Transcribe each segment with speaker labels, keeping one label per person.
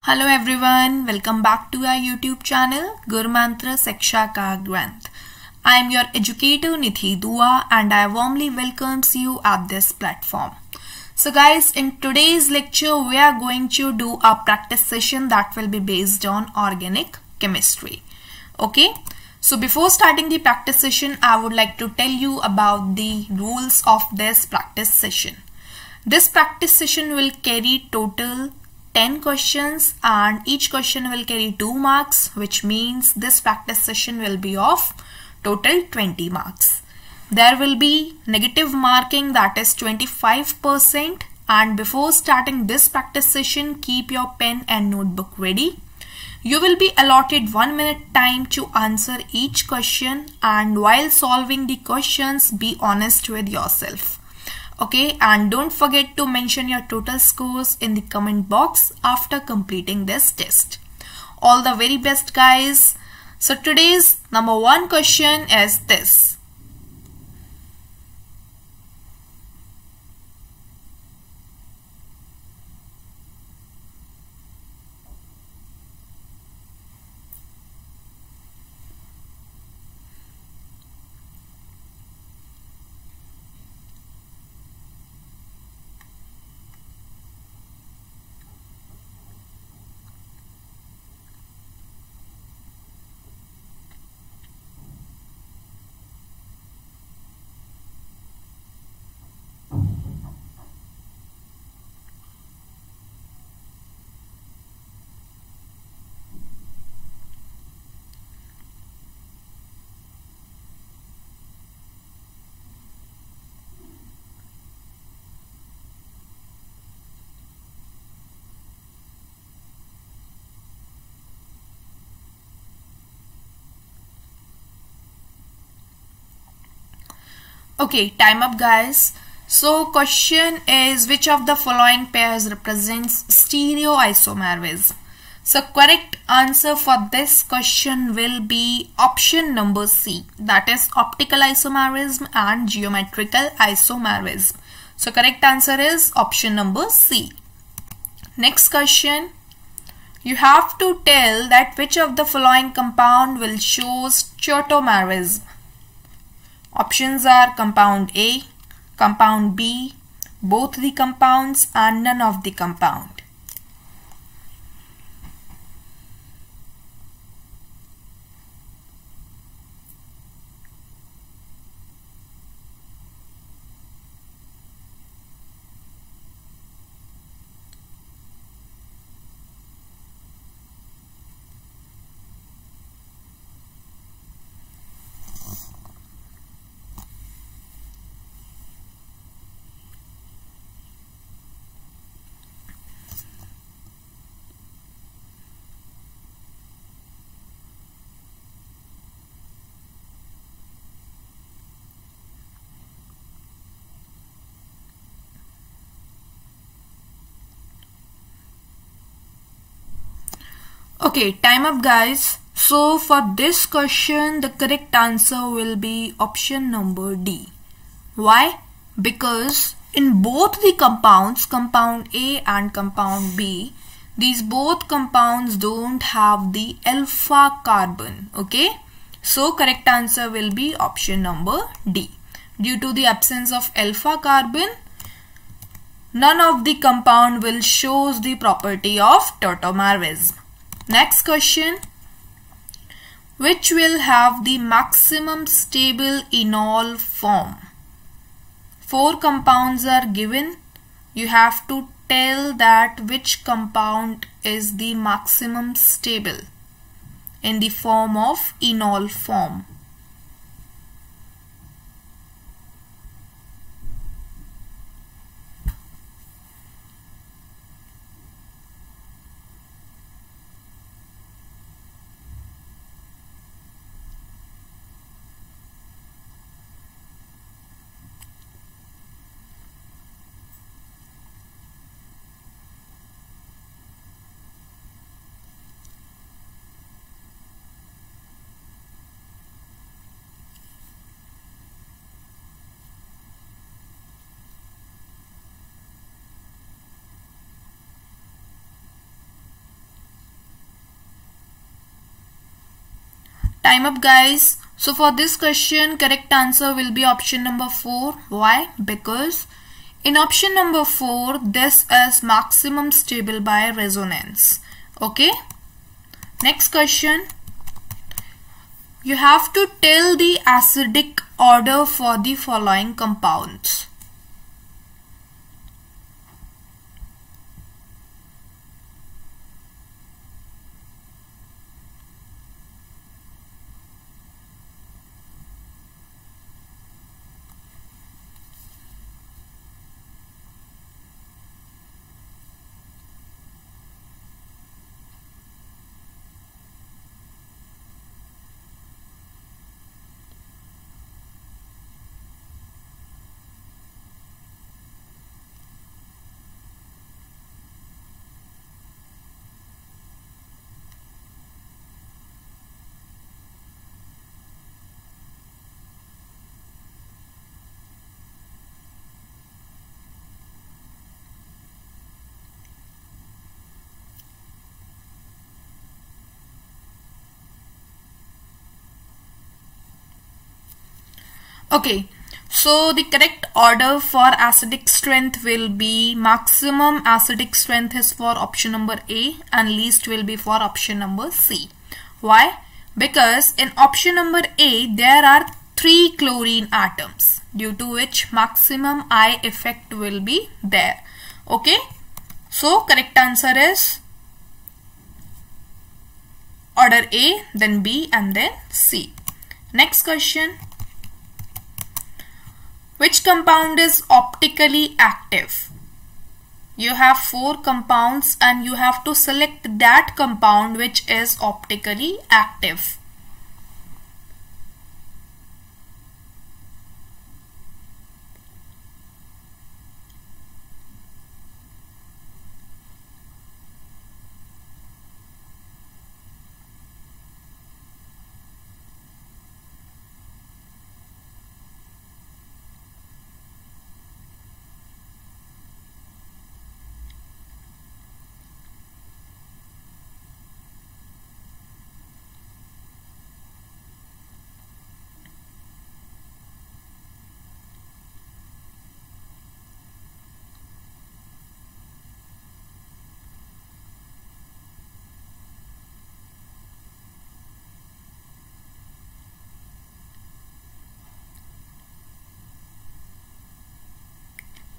Speaker 1: Hello everyone, welcome back to our YouTube channel Gur Mantra Shiksha Ka Granth. I am your educator Nithi Dua and I warmly welcomes you at this platform. So guys, in today's lecture we are going to do a practice session that will be based on organic chemistry. Okay, so before starting the practice session, I would like to tell you about the rules of this practice session. This practice session will carry total 10 questions and each question will carry 2 marks, which means this practice session will be of total 20 marks. There will be negative marking, that is 25%, and before starting this practice session, keep your pen and notebook ready. You will be allotted 1 minute time to answer each question, and while solving the questions, be honest with yourself. Okay, and don't forget to mention your total scores in the comment box after completing this test. All the very best, guys. So today's number 1 question is this. Okay, time up, guys. So question is, which of the following pairs represents stereoisomerism? So correct answer for this question will be option number C, that is optical isomerism and geometrical isomerism. So correct answer is option number C. Next question. You have to tell that which of the following compound will show stereoisomerism. Options are compound A, compound B, both the compounds and none of the compound. Okay, time up, guys. So for this question, the correct answer will be option number D. Why? Because in both the compounds, compound A and compound B, these both compounds don't have the alpha carbon. Okay, so correct answer will be option number D. Due to the absence of alpha carbon, none of the compound will show the property of tautomerism. Next question. Which will have the maximum stable enol form? 4 compounds are given. You have to tell that which compound is the maximum stable in the form of enol form. Time up, guys. So for this question, correct answer will be option number 4. Why? Because in option number 4, this is maximum stable by resonance. Okay. Next question. You have to tell the acidic order for the following compounds. Okay, so the correct order for acidic strength will be maximum acidic strength is for option number A and least will be for option number C. Why? Because in option number A there are 3 chlorine atoms, due to which maximum I effect will be there. Okay, so correct answer is order A, then B and then C. Next question. Which compound is optically active? You have 4 compounds and you have to select that compound which is optically active.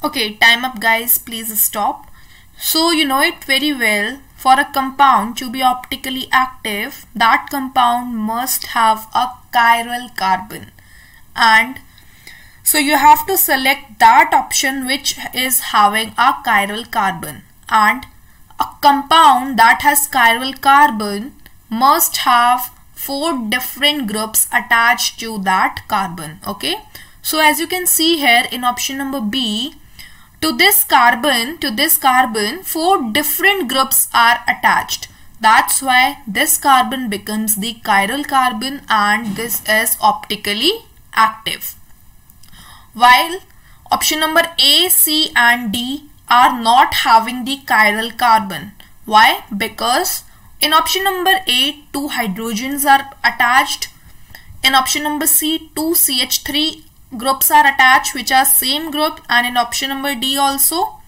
Speaker 1: Okay, time up, guys, please stop. So you know it very well, for a compound to be optically active, that compound must have a chiral carbon, and so you have to select that option which is having a chiral carbon, and a compound that has chiral carbon must have 4 different groups attached to that carbon. Okay, so as you can see here in option number B, to this carbon 4 different groups are attached. That's why this carbon becomes the chiral carbon and this is optically active. While option number A, C and D are not having the chiral carbon. Why? Because in option number A 2 hydrogens are attached. In option number C 2 CH3 groups are attached which are same group, and in option number D also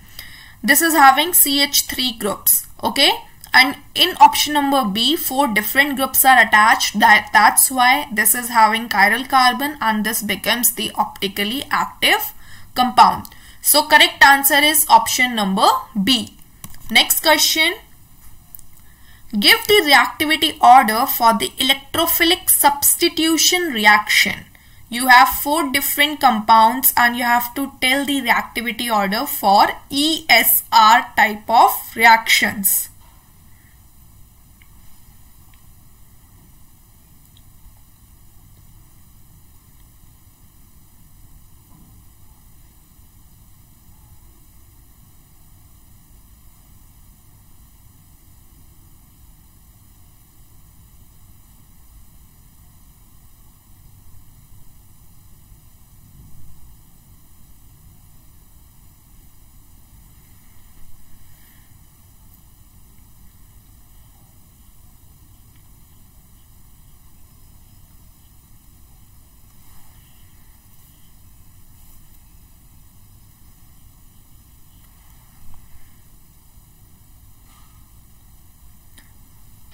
Speaker 1: this is having CH3 groups. Okay, and in option number B 4 different groups are attached. That's why this is having chiral carbon and this becomes the optically active compound. So correct answer is option number B. Next question. Give the reactivity order for the electrophilic substitution reaction. You have 4 different compounds and you have to tell the reactivity order for ESR type of reactions.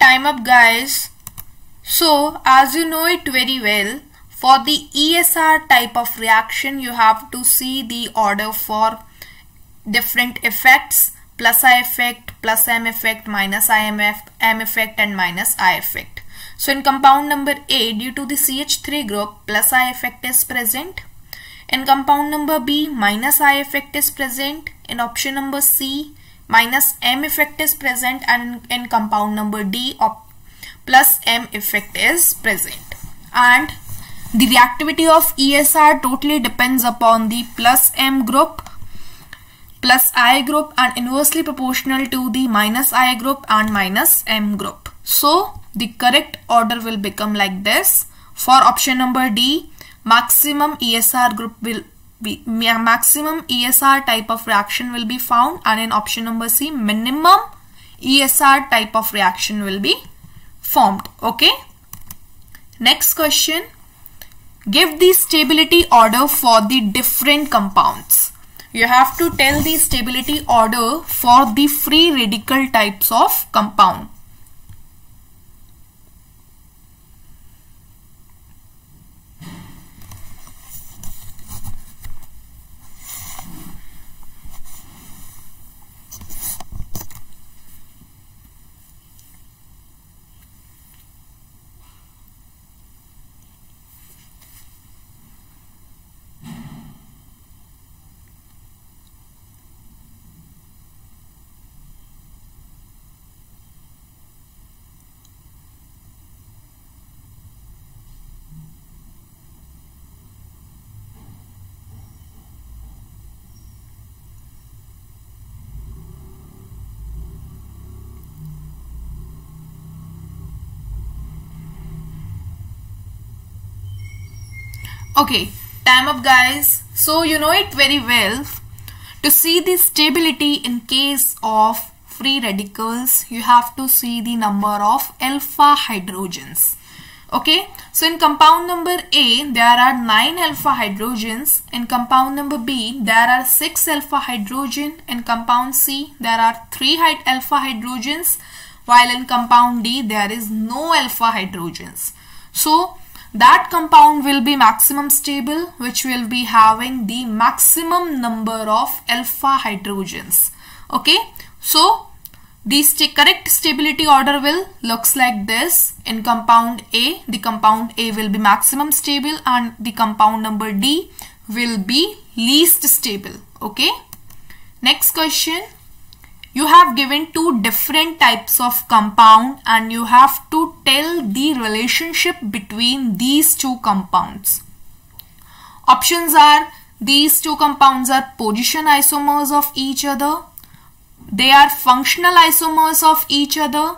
Speaker 1: time up guys. So as you know it very well, for the ESR type of reaction you have to see the order for different effects: plus I effect, plus M effect, minus M effect and minus I effect. So in compound number A, due to the CH3 group, plus I effect is present. In compound number B, minus I effect is present. In option number C, minus M effect is present, and in compound number D, plus M effect is present. And the reactivity of ESR totally depends upon the plus M group, plus I group, and inversely proportional to the minus I group and minus M group. So the correct order will become like this. For option number D, maximum ESR group will be maximum ESR type of reaction will be found, and in option number C, minimum ESR type of reaction will be formed. Okay. Next question. Give the stability order for the different compounds. You have to tell the stability order for the free radical types of compound. Okay, time up guys. So you know it very well. To see the stability in case of free radicals, you have to see the number of alpha hydrogens. Okay, so in compound number A, there are 9 alpha hydrogens. In compound number B, there are 6 alpha hydrogen. In compound C, there are 3 alpha hydrogens. While in compound D, there is no alpha hydrogens. So that compound will be maximum stable, which will be having the maximum number of alpha hydrogens. Okay, so the correct stability order will looks like this. In compound A, the compound A will be maximum stable, and the compound number D will be least stable. Okay, next question. You have given 2 different types of compound, and you have to tell the relationship between these 2 compounds. Options are: these 2 compounds are position isomers of each other, they are functional isomers of each other,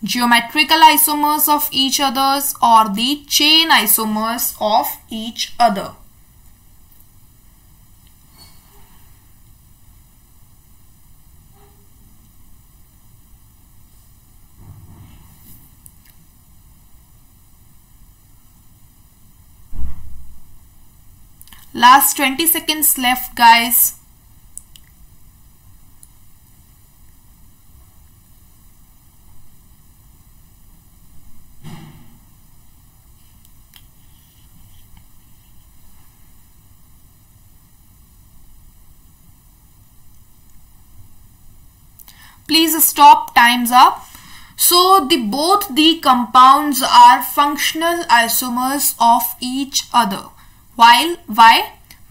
Speaker 1: geometrical isomers of each others, or the chain isomers of each other. Last 20 seconds left guys. Please stop, time's up. So both the compounds are functional isomers of each other. Why?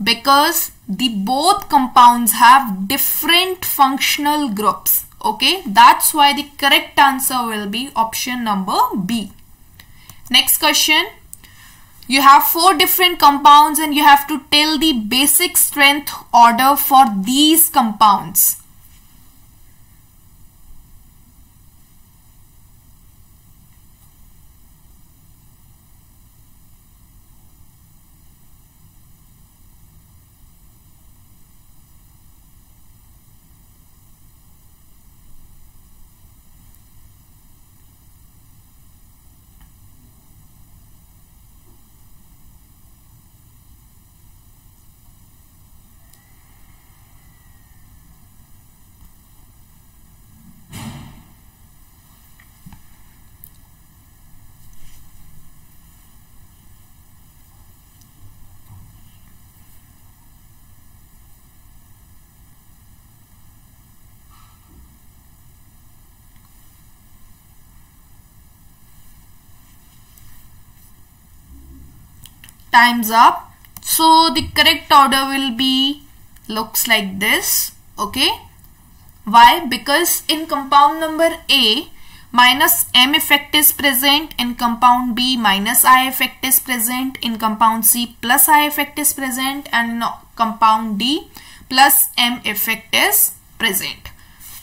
Speaker 1: Because both compounds have different functional groups. Okay, that's why the correct answer will be option number B. Next question. You have 4 different compounds and you have to tell the basic strength order for these compounds. times up. So the correct order will be looks like this. Okay. Why? Because in compound number A, minus M effect is present. In compound B, minus I effect is present. In compound C, plus I effect is present. And in compound D, plus M effect is present.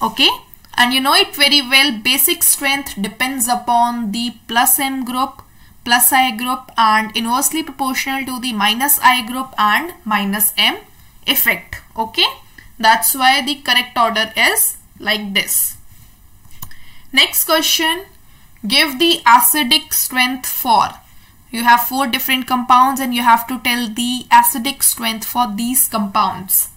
Speaker 1: Okay. And you know it very well, basic strength depends upon the plus M group, plus I group, and inversely proportional to the minus I group and minus M effect. Okay. That's why the correct order is like this. Next question. Give the acidic strength for. You have 4 different compounds and you have to tell the acidic strength for these compounds.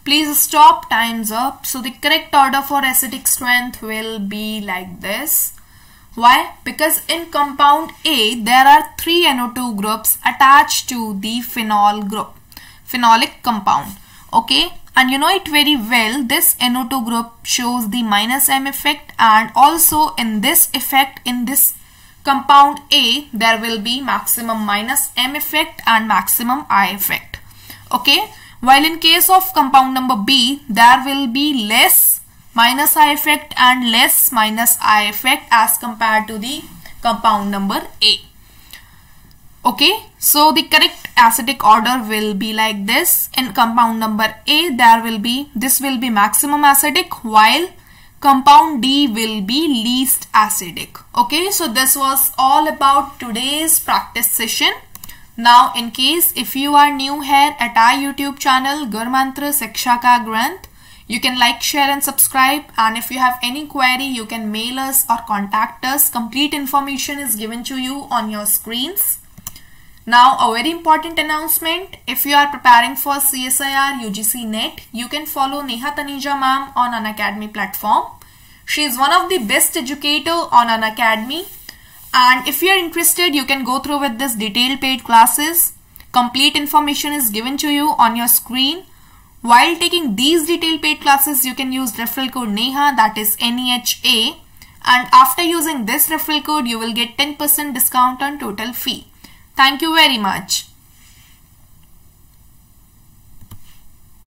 Speaker 1: Please stop, time's up. So the correct order for acidic strength will be like this. Why? Because in compound A, there are 3 NO2 groups attached to the phenol group, phenolic compound. Okay. And you know it very well, this NO2 group shows the minus M effect, and also in this effect, in this compound A, there will be maximum minus M effect and maximum I effect. Okay. While in case of compound number B, there will be less minus I effect and less minus I effect as compared to the compound number A. Okay, so the correct acidic order will be like this. In compound number A, this will be maximum acidic, while compound D will be least acidic. Okay, so this was all about today's practice session. Now, in case if you are new here at our YouTube channel, Gurmantra Shiksha Ka Granth, you can like, share and subscribe. And if you have any query, you can mail us or contact us. Complete information is given to you on your screens. Now, a very important announcement. If you are preparing for CSIR UGC NET, you can follow Neha Taneja ma'am on Unacademy platform. She is one of the best educator on Unacademy. And if you are interested, you can go through with this detailed paid classes. Complete information is given to you on your screen. While taking these detailed paid classes, you can use referral code NEHA, that is NEHA. And after using this referral code, you will get 10% discount on total fee. Thank you very much.